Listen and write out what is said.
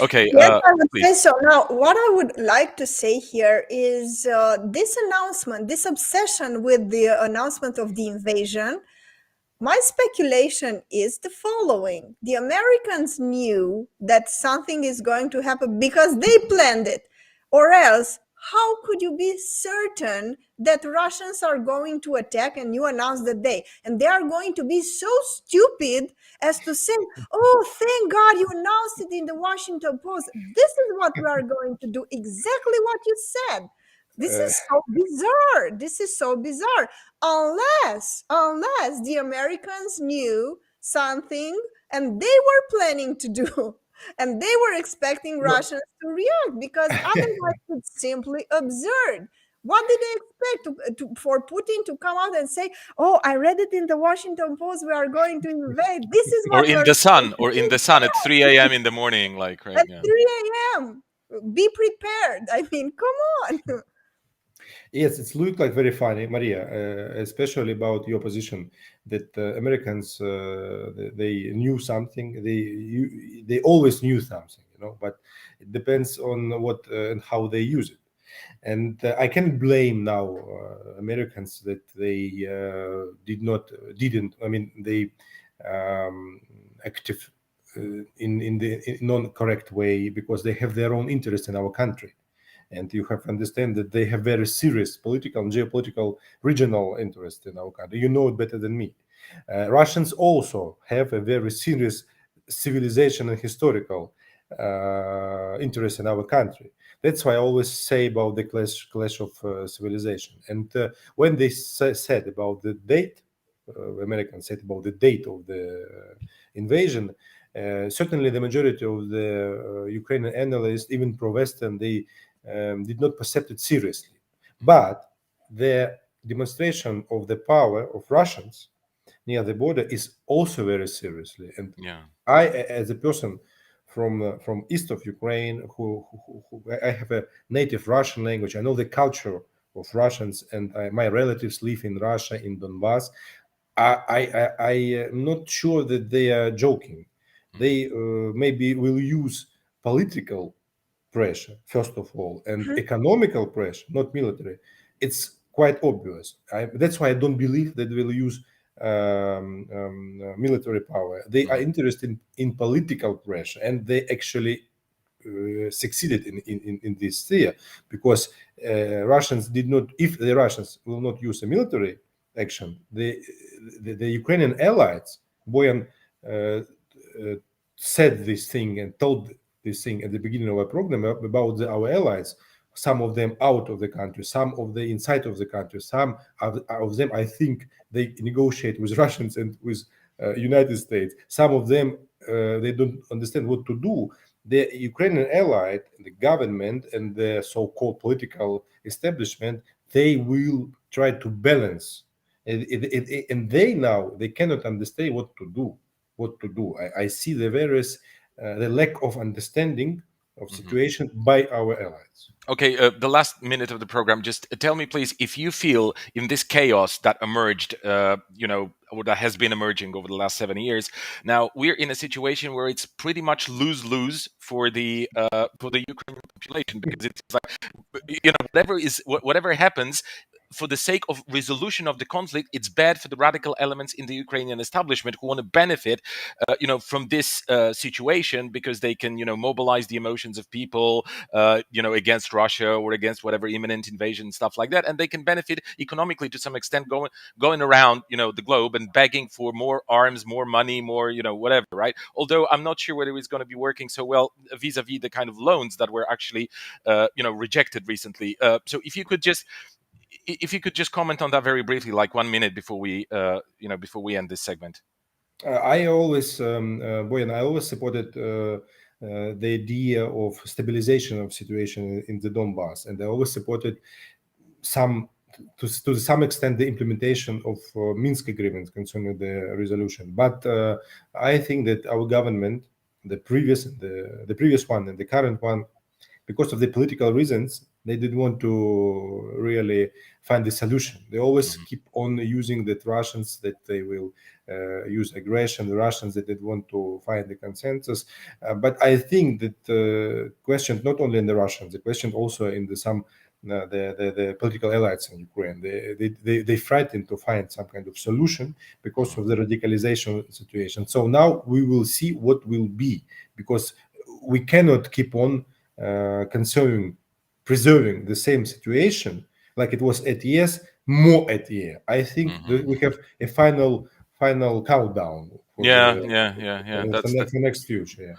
Okay, Yes, I would say please. so. Now, what I would like to say here is this announcement, this obsession with the announcement of the invasion. My speculation is the following: the Americans knew that something is going to happen because they planned it, or else, how could you be certain that Russians are going to attack and you announce the day? And they are going to be so stupid as to say, oh, thank God you announced it in the Washington Post. This is what we are going to do. Exactly what you said. This Uh, is so bizarre. This is so bizarre. Unless the Americans knew something and they were planning to do, and they were expecting no, Russians to react, because otherwise it's simply absurd. What did they expect for Putin to come out and say, oh, I read it in the Washington Post, we are going to invade, this is Or what in we're the going sun, to or in do? the sun at 3 a.m. in the morning, like, right? At Yeah. 3 a.m. Be prepared. I mean, come on. yes, it's looked like very funny, Maria, especially about your position that Americans they knew something. They always knew something, but it depends on what and how they use it. And I can blame now Americans that they didn't. I mean, they active in the non-correct way because they have their own interest in our country, and you have to understand that they have very serious political and geopolitical regional interest in our country. You know it better than me. Russians also have a very serious civilization and historical interest in our country. That's why I always say about the clash of civilization. And when they said about the date, Americans said about the date of the invasion. Certainly, the majority of the Ukrainian analysts, even pro-Western, they did not perceive it seriously. But the demonstration of the power of Russians near the border is also very seriously. And Yeah. I, as a person from east of Ukraine, who I have a native Russian language, I know the culture of Russians, and my relatives live in Russia in Donbas. I am not sure that they are joking. They maybe will use political pressure, first of all, and economical pressure, not military. It's quite obvious. That's why I don't believe that they will use military power. They are interested in political pressure, and they actually succeeded in this sphere because Russians did not. If the Russians will not use a military action, the Ukrainian allies, Boyan said this thing and told this thing at the beginning of our program about our allies. Some of them out of the country, some of the inside of the country, some of them I think they negotiate with Russians and with United States. Some of them they don't understand what to do. The Ukrainian ally, the government, and the so-called political establishment, they will try to balance, and they now they cannot understand what to do. I see the various the lack of understanding of Mhm. situation by our allies. Okay, the last minute of the program, just tell me, please, if you feel in this chaos that emerged, or that has been emerging over the last 7 years, now we're in a situation where it's pretty much lose-lose for the Ukrainian population, because it's like, whatever happens, for the sake of resolution of the conflict, it's bad for the radical elements in the Ukrainian establishment who want to benefit, from this situation, because they can, mobilize the emotions of people, against Russia or against whatever imminent invasion and stuff like that, and they can benefit economically to some extent, going around, the globe and begging for more arms, more money, more, whatever, right? Although I'm not sure whether it's going to be working so well vis-a-vis the kind of loans that were actually, rejected recently. So if you could just comment on that very briefly, like 1 minute before we end this segment. I always, Boyan, I always supported the idea of stabilization of situation in the Donbas, and I always supported some, to some extent, the implementation of Minsk agreements concerning the resolution. But I think that our government, the previous one and the current one, because of the political reasons, they didn't want to really find the solution. They always keep on using the Russians, that they will use aggression, the Russians that they want to find the consensus. But I think that the question not only in the Russians, the question also in some the political allies in Ukraine. They frightened to find some kind of solution because of the radicalization situation. So now we will see what will be, because we cannot keep on preserving the same situation like it was at years, more at year. I think that we have a final countdown for Yeah, the yeah, yeah, yeah. for That's the next future. Yeah.